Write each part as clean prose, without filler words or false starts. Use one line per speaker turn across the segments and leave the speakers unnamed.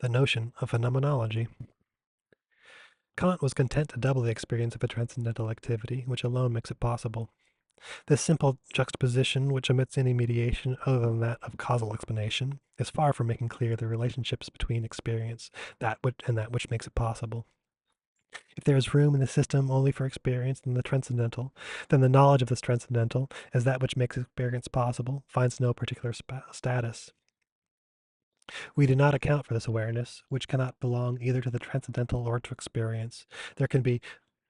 The notion of phenomenology. Kant was content to double the experience of a transcendental activity, which alone makes it possible. This simple juxtaposition, which omits any mediation other than that of causal explanation, is far from making clear the relationships between experience and that which makes it possible. If there is room in the system only for experience in the transcendental, then the knowledge of this transcendental, as that which makes experience possible, finds no particular status. We do not account for this awareness, which cannot belong either to the transcendental or to experience. There can be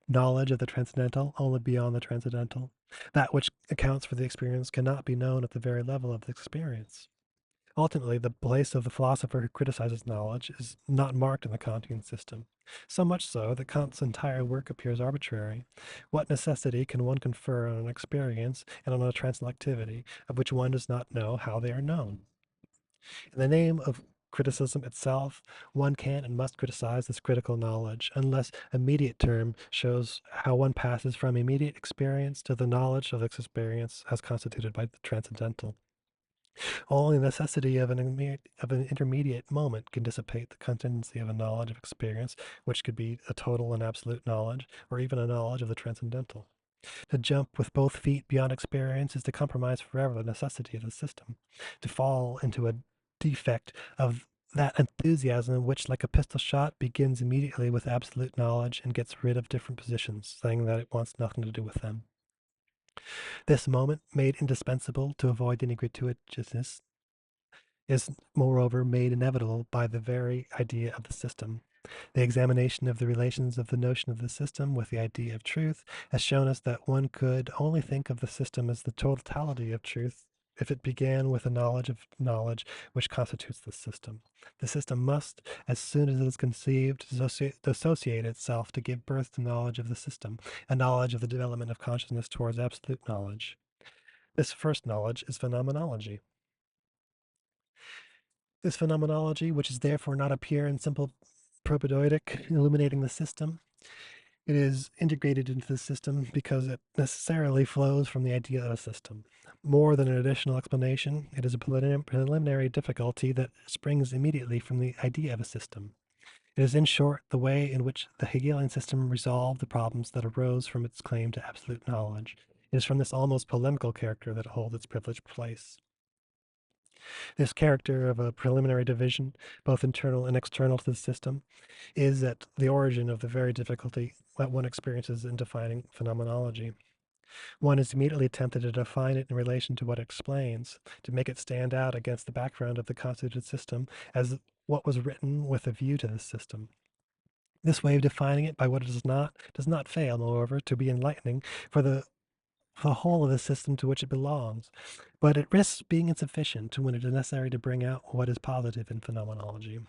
knowledge of the transcendental only beyond the transcendental. That which accounts for the experience cannot be known at the very level of the experience. Ultimately, the place of the philosopher who criticizes knowledge is not marked in the Kantian system. So much so that Kant's entire work appears arbitrary. What necessity can one confer on an experience and on a transcendental activity of which one does not know how they are known? In the name of criticism itself, one can and must criticize this critical knowledge, unless immediate term shows how one passes from immediate experience to the knowledge of this experience as constituted by the transcendental. Only the necessity of an intermediate moment can dissipate the contingency of a knowledge of experience, which could be a total and absolute knowledge, or even a knowledge of the transcendental. To jump with both feet beyond experience is to compromise forever the necessity of the system, to fall into a defect of that enthusiasm which, like a pistol shot, begins immediately with absolute knowledge and gets rid of different positions, saying that it wants nothing to do with them. This moment, made indispensable to avoid any gratuitousness, is moreover made inevitable by the very idea of the system. The examination of the relations of the notion of the system with the idea of truth has shown us that one could only think of the system as the totality of truth if it began with a knowledge of knowledge which constitutes the system. The system must, as soon as it is conceived, dissociate itself to give birth to knowledge of the system, a knowledge of the development of consciousness towards absolute knowledge. This first knowledge is phenomenology. This phenomenology, which is therefore not a pure and simple propaedeutic illuminating the system, it is integrated into the system because it necessarily flows from the idea of a system. More than an additional explanation, it is a preliminary difficulty that springs immediately from the idea of a system. It is, in short, the way in which the Hegelian system resolved the problems that arose from its claim to absolute knowledge. It is from this almost polemical character that it holds its privileged place. This character of a preliminary division, both internal and external to the system, is at the origin of the very difficulty that one experiences in defining phenomenology. One is immediately tempted to define it in relation to what it explains, to make it stand out against the background of the constituted system as what was written with a view to this system. This way of defining it by what it is not does not fail, moreover, to be enlightening for the whole of the system to which it belongs, but it risks being insufficient when it is necessary to bring out what is positive in phenomenology.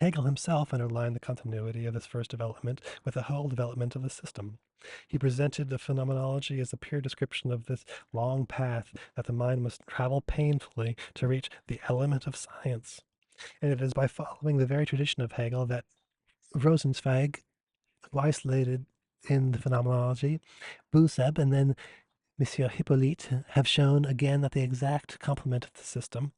Hegel himself underlined the continuity of this first development with the whole development of the system. He presented the phenomenology as a pure description of this long path that the mind must travel painfully to reach the element of science. And it is by following the very tradition of Hegel that Rosenzweig, who isolated in the phenomenology, Buseb, and then Monsieur Hippolyte have shown again that the exact complement of the system.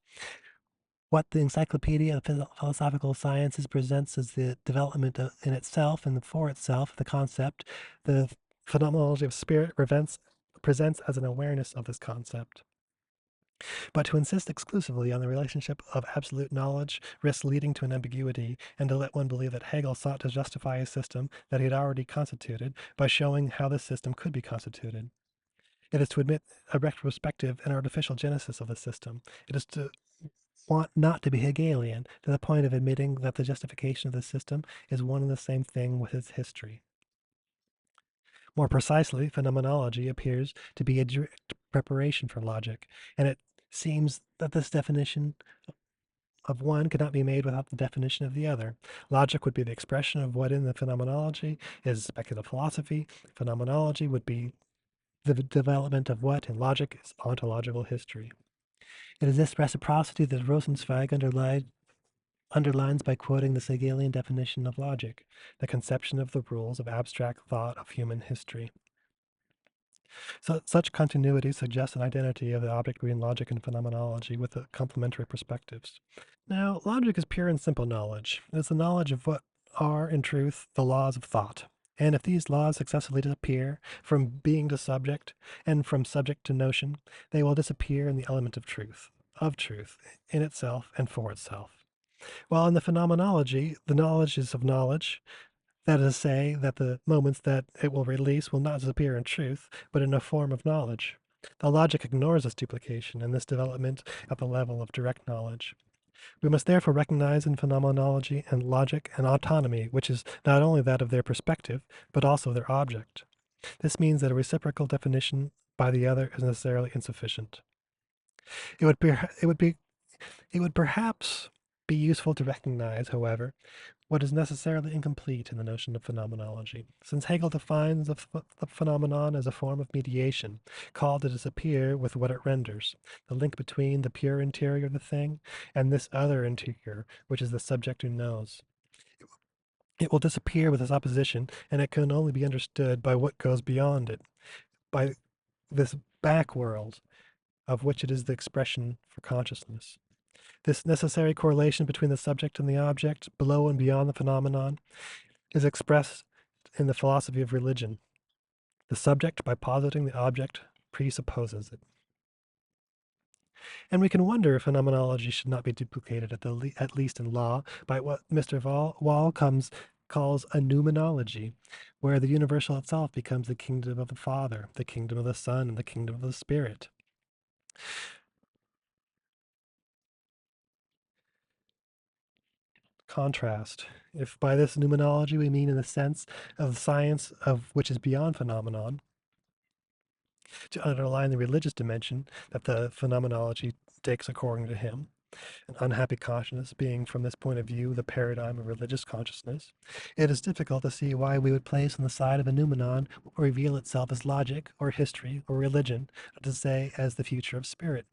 What the Encyclopedia of Philosophical Sciences presents as the development in itself and for itself, the concept, the phenomenology of spirit presents as an awareness of this concept. But to insist exclusively on the relationship of absolute knowledge risks leading to an ambiguity, and to let one believe that Hegel sought to justify a system that he had already constituted by showing how this system could be constituted. It is to admit a retrospective and artificial genesis of the system. It is to want not to be Hegelian, to the point of admitting that the justification of the system is one and the same thing with its history. More precisely, phenomenology appears to be a direct preparation for logic, and it seems that this definition of one could not be made without the definition of the other. Logic would be the expression of what in the phenomenology is speculative philosophy. Phenomenology would be the development of what in logic is ontological history. It is this reciprocity that Rosenzweig underlines by quoting the Hegelian definition of logic, the conception of the rules of abstract thought of human history. So, such continuity suggests an identity of the object between logic and phenomenology with the complementary perspectives. Now, logic is pure and simple knowledge. It is the knowledge of what are, in truth, the laws of thought. And if these laws successively disappear from being to subject and from subject to notion, they will disappear in the element of truth, in itself and for itself. While in the phenomenology, the knowledge is of knowledge, that is to say, that the moments that it will release will not disappear in truth, but in a form of knowledge. The logic ignores this duplication and this development at the level of direct knowledge. We must therefore recognize in phenomenology and logic an autonomy which is not only that of their perspective, but also their object. This means that a reciprocal definition by the other is necessarily insufficient. It would be, it would be, it would perhaps be useful to recognize, however, what is necessarily incomplete in the notion of phenomenology, since Hegel defines the phenomenon as a form of mediation, called to disappear with what it renders, the link between the pure interior of the thing and this other interior, which is the subject who knows. It will disappear with this opposition, and it can only be understood by what goes beyond it, by this back world of which it is the expression for consciousness. This necessary correlation between the subject and the object, below and beyond the phenomenon, is expressed in the philosophy of religion. The subject, by positing the object, presupposes it. And we can wonder if phenomenology should not be duplicated at least in law by what Mr. Wall calls a noumenology, where the universal itself becomes the kingdom of the Father, the kingdom of the Son, and the kingdom of the Spirit. Contrast. If by this noumenology we mean in the sense of the science of which is beyond phenomenon, to underline the religious dimension that the phenomenology takes according to him, an unhappy consciousness being from this point of view the paradigm of religious consciousness, it is difficult to see why we would place on the side of a noumenon or reveal itself as logic or history or religion, to say as the future of spirit.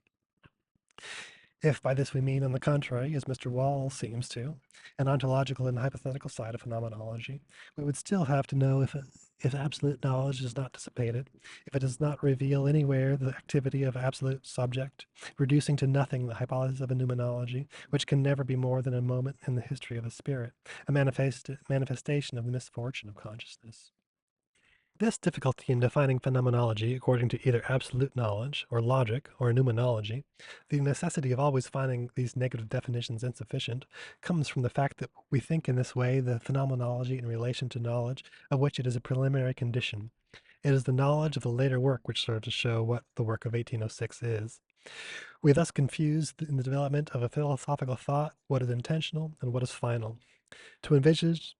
If by this we mean, on the contrary, as Mr. Wall seems to, an ontological and hypothetical side of phenomenology, we would still have to know if absolute knowledge is not dissipated, if it does not reveal anywhere the activity of absolute subject, reducing to nothing the hypothesis of a noumenology, which can never be more than a moment in the history of the spirit, a manifestation of the misfortune of consciousness. This difficulty in defining phenomenology according to either absolute knowledge, or logic, or noumenology, the necessity of always finding these negative definitions insufficient, comes from the fact that we think in this way the phenomenology in relation to knowledge of which it is a preliminary condition. It is the knowledge of the later work which serves to show what the work of 1806 is. We thus confuse in the development of a philosophical thought what is intentional and what is final. To envisage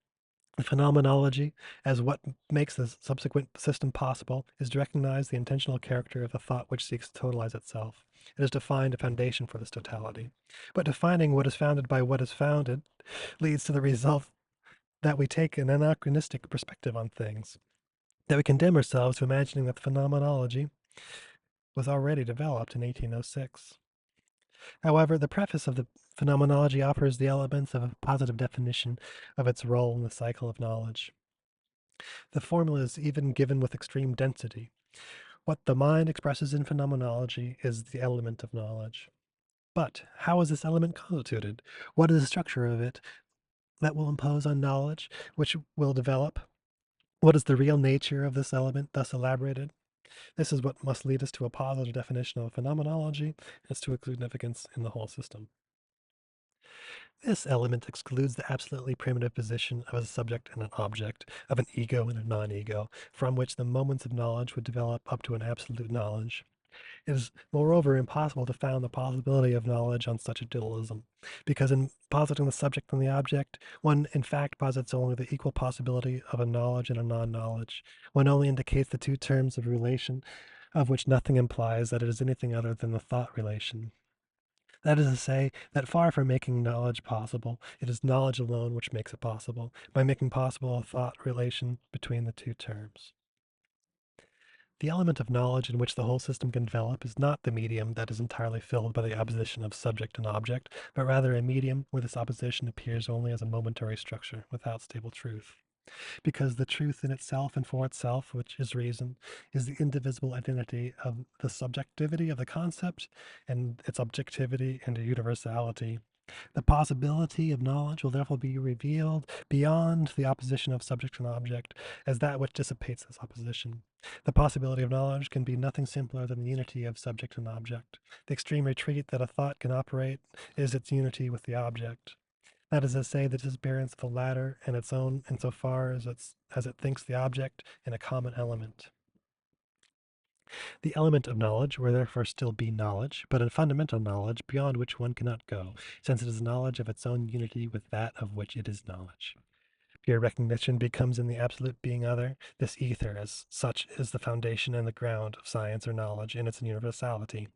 phenomenology as what makes the subsequent system possible is to recognize the intentional character of the thought which seeks to totalize itself. It is to find a foundation for this totality. But defining what is founded by what is founded leads to the result that we take an anachronistic perspective on things, that we condemn ourselves to imagining that the phenomenology was already developed in 1806. However, the preface of the Phenomenology offers the elements of a positive definition of its role in the cycle of knowledge. The formula is even given with extreme density. What the mind expresses in phenomenology is the element of knowledge. But how is this element constituted? What is the structure of it that will impose on knowledge, which will develop? What is the real nature of this element thus elaborated? This is what must lead us to a positive definition of phenomenology as to its significance in the whole system. This element excludes the absolutely primitive position of a subject and an object, of an ego and a non-ego, from which the moments of knowledge would develop up to an absolute knowledge. It is, moreover, impossible to found the possibility of knowledge on such a dualism, because in positing the subject and the object, one in fact posits only the equal possibility of a knowledge and a non-knowledge. One only indicates the two terms of relation, of which nothing implies that it is anything other than the thought relation. That is to say, that far from making knowledge possible, it is knowledge alone which makes it possible, by making possible a thought relation between the two terms. The element of knowledge in which the whole system can develop is not the medium that is entirely filled by the opposition of subject and object, but rather a medium where this opposition appears only as a momentary structure without stable truth. because the truth in itself and for itself, which is reason, is the indivisible identity of the subjectivity of the concept and its objectivity and universality. The possibility of knowledge will therefore be revealed beyond the opposition of subject and object as that which dissipates this opposition. The possibility of knowledge can be nothing simpler than the unity of subject and object. The extreme retreat that a thought can operate is its unity with the object. That is to say, the disappearance of the latter and its own insofar as it thinks the object in a common element. The element of knowledge will therefore still be knowledge, but a fundamental knowledge beyond which one cannot go, since it is knowledge of its own unity with that of which it is knowledge. Pure recognition becomes in the absolute being other. This ether, as such, is the foundation and the ground of science or knowledge in its universality.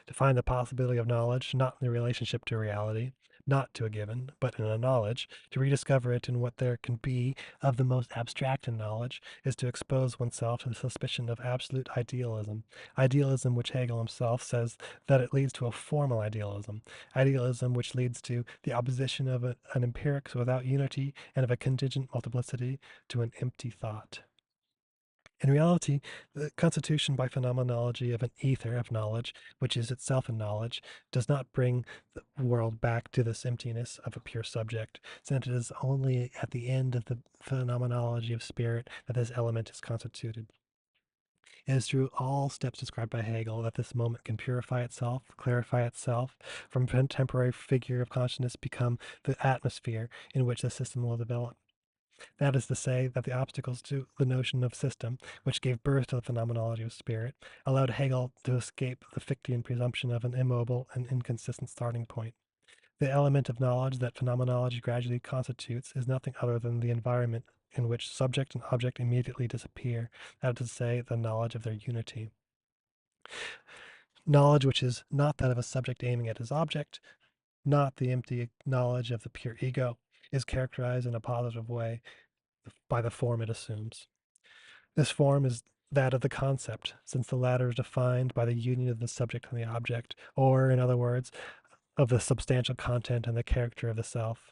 To find the possibility of knowledge, not in the relationship to reality, not to a given, but in a knowledge, to rediscover it in what there can be of the most abstract in knowledge, is to expose oneself to the suspicion of absolute idealism. Idealism which Hegel himself says that it leads to a formal idealism. Idealism which leads to the opposition of an empirics without unity and of a contingent multiplicity to an empty thought. In reality, the constitution by phenomenology of an ether of knowledge, which is itself a knowledge, does not bring the world back to this emptiness of a pure subject, since it is only at the end of the phenomenology of spirit that this element is constituted. It is through all steps described by Hegel that this moment can purify itself, clarify itself, from a temporary figure of consciousness become the atmosphere in which the system will develop. That is to say, that the obstacles to the notion of system, which gave birth to the phenomenology of spirit, allowed Hegel to escape the Fichtean presumption of an immobile and inconsistent starting point. The element of knowledge that phenomenology gradually constitutes is nothing other than the environment in which subject and object immediately disappear, that is to say, the knowledge of their unity. Knowledge which is not that of a subject aiming at his object, not the empty knowledge of the pure ego, is characterized in a positive way by the form it assumes. This form is that of the concept, since the latter is defined by the union of the subject and the object, or, in other words, of the substantial content and the character of the self.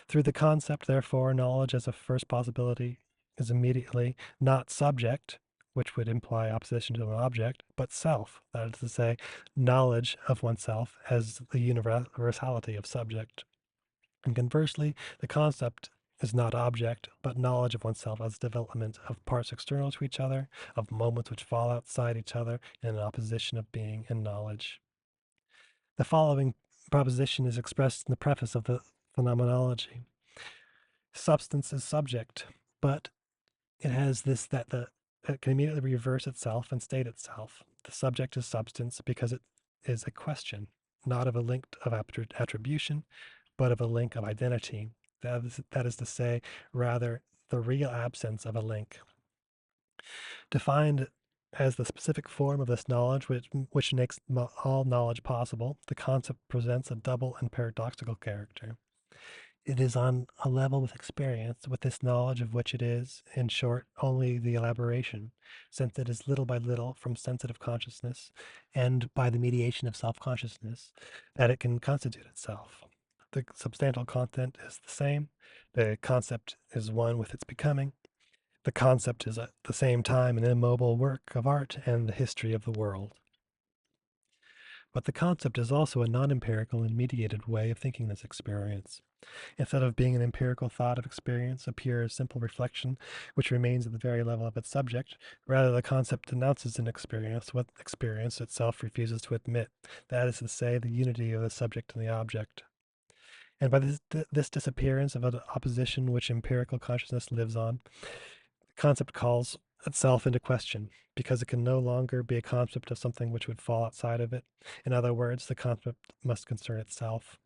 Through the concept, therefore, knowledge as a first possibility is immediately not subject, which would imply opposition to an object, but self, that is to say, knowledge of oneself as the universality of subject. And conversely, the concept is not object, but knowledge of oneself as development of parts external to each other, of moments which fall outside each other, in an opposition of being and knowledge. The following proposition is expressed in the preface of the Phenomenology. Substance is subject, but it has this that it can immediately reverse itself and state itself. The subject is substance because it is a question, not of a link of attribution, but of a link of identity. That is to say, rather, the real absence of a link. Defined as the specific form of this knowledge which makes all knowledge possible, the concept presents a double and paradoxical character. It is on a level with experience, with this knowledge of which it is, in short, only the elaboration, since it is little by little from sensitive consciousness and by the mediation of self consciousness that it can constitute itself. The substantial content is the same, the concept is one with its becoming. The concept is at the same time an immobile work of art and the history of the world. But the concept is also a non empirical and mediated way of thinking this experience. Instead of being an empirical thought of experience, a pure, simple reflection which remains at the very level of its subject, rather the concept denounces an experience what experience itself refuses to admit, that is to say, the unity of the subject and the object. And by this disappearance of an opposition which empirical consciousness lives on, the concept calls itself into question, because it can no longer be a concept of something which would fall outside of it. In other words, the concept must concern itself,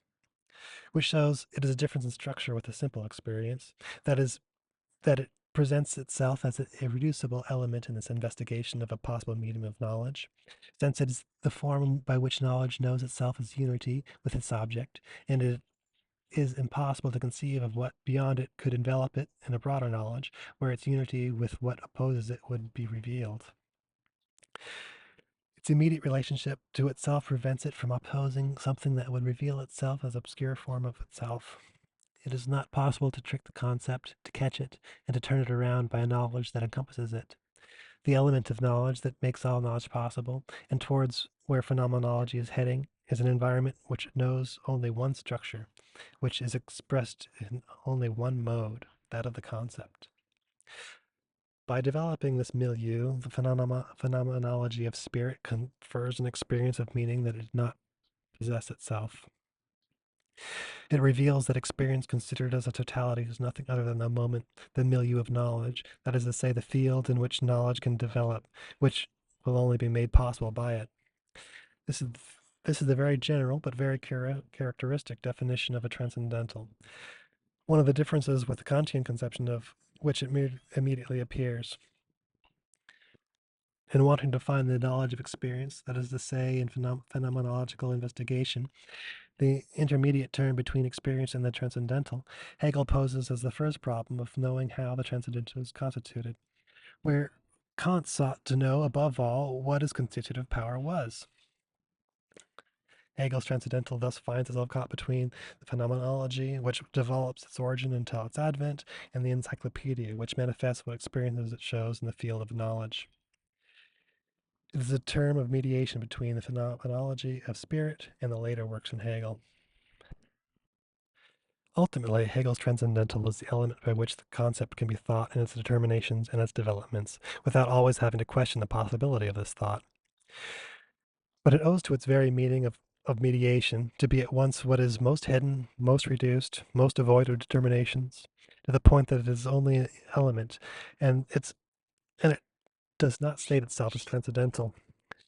which shows it is a difference in structure with a simple experience. That is, that it presents itself as an irreducible element in this investigation of a possible medium of knowledge, since it is the form by which knowledge knows itself as unity with its object, and it is impossible to conceive of what beyond it could envelop it in a broader knowledge, where its unity with what opposes it would be revealed. Its immediate relationship to itself prevents it from opposing something that would reveal itself as obscure form of itself. It is not possible to trick the concept, to catch it, and to turn it around by a knowledge that encompasses it. The element of knowledge that makes all knowledge possible, and towards where phenomenology is heading, is an environment which knows only one structure, which is expressed in only one mode, that of the concept. By developing this milieu, the phenomenology of spirit confers an experience of meaning that it did not possess itself. It reveals that experience considered as a totality is nothing other than the moment, the milieu of knowledge, that is to say, the field in which knowledge can develop, which will only be made possible by it. This is this is a very general but very characteristic definition of a transcendental. One of the differences with the Kantian conception of which it immediately appears. In wanting to find the knowledge of experience, that is to say, in phenomenological investigation, the intermediate term between experience and the transcendental, Hegel poses as the first problem of knowing how the transcendental is constituted, where Kant sought to know, above all, what his constitutive power was. Hegel's transcendental thus finds itself caught between the phenomenology, which develops its origin until its advent, and the encyclopedia, which manifests what experiences it shows in the field of knowledge. It is a term of mediation between the phenomenology of spirit and the later works in Hegel. Ultimately, Hegel's transcendental is the element by which the concept can be thought in its determinations and its developments, without always having to question the possibility of this thought. But it owes to its very meaning of mediation to be at once what is most hidden, most reduced, most devoid of determinations, to the point that it is only an element, and it does not state itself as transcendental.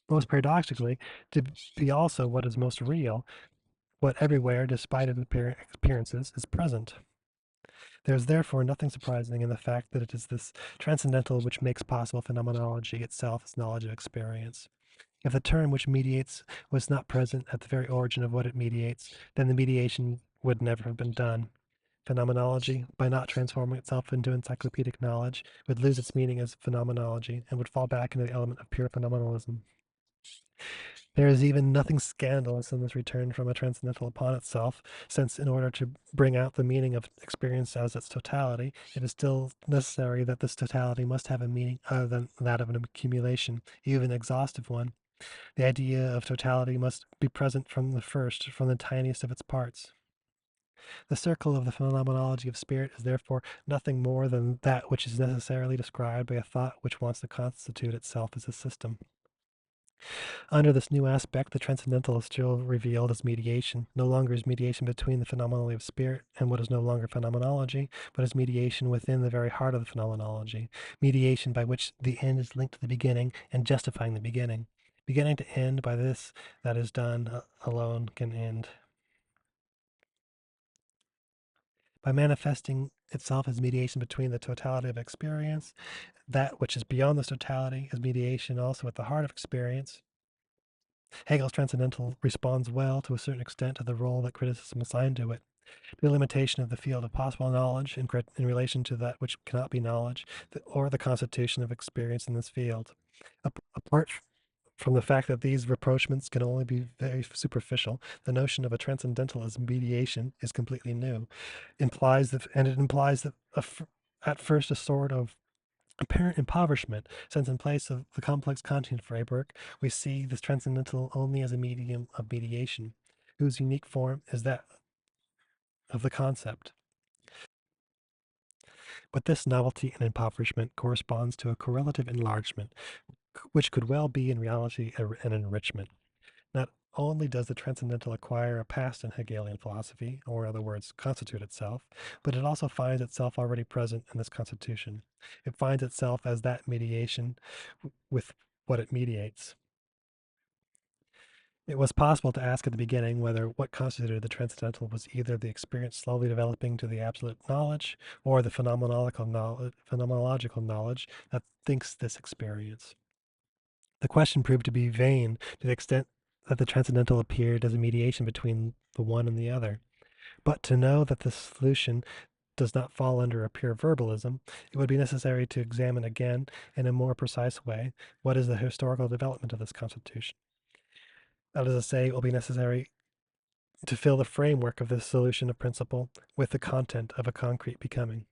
Most paradoxically, to be also what is most real, what everywhere, despite its appearances, is present. There is therefore nothing surprising in the fact that it is this transcendental which makes possible phenomenology itself as knowledge of experience. If the term which mediates was not present at the very origin of what it mediates, then the mediation would never have been done. Phenomenology, by not transforming itself into encyclopedic knowledge, would lose its meaning as phenomenology and would fall back into the element of pure phenomenalism. There is even nothing scandalous in this return from a transcendental upon itself, since in order to bring out the meaning of experience as its totality, it is still necessary that this totality must have a meaning other than that of an accumulation, even an exhaustive one. The idea of totality must be present from the first, from the tiniest of its parts. The circle of the phenomenology of spirit is therefore nothing more than that which is necessarily described by a thought which wants to constitute itself as a system. Under this new aspect, the transcendental is still revealed as mediation, no longer as mediation between the phenomenology of spirit and what is no longer phenomenology, but as mediation within the very heart of the phenomenology, mediation by which the end is linked to the beginning and justifying the beginning. Beginning to end, by this that is done alone can end. By manifesting itself as mediation between the totality of experience, that which is beyond this totality is mediation also at the heart of experience. Hegel's transcendental responds well, to a certain extent, to the role that criticism assigned to it. The limitation of the field of possible knowledge in relation to that which cannot be knowledge, or the constitution of experience in this field. Apart from the fact that these rapprochements can only be very superficial, the notion of a transcendentalism mediation is completely new. And it implies that at first a sort of apparent impoverishment, since in place of the complex Kantian framework, we see this transcendental only as a medium of mediation, whose unique form is that of the concept. But this novelty and impoverishment corresponds to a correlative enlargement, which could well be in reality an enrichment. Not only does the transcendental acquire a past in Hegelian philosophy, or in other words, constitute itself, but it also finds itself already present in this constitution. It finds itself as that mediation with what it mediates. It was possible to ask at the beginning whether what constituted the transcendental was either the experience slowly developing to the absolute knowledge, or the phenomenological knowledge that thinks this experience. The question proved to be vain to the extent that the transcendental appeared as a mediation between the one and the other. But to know that the solution does not fall under a pure verbalism, it would be necessary to examine again, in a more precise way, what is the historical development of this constitution. That is to say, it will be necessary to fill the framework of this solution of principle with the content of a concrete becoming.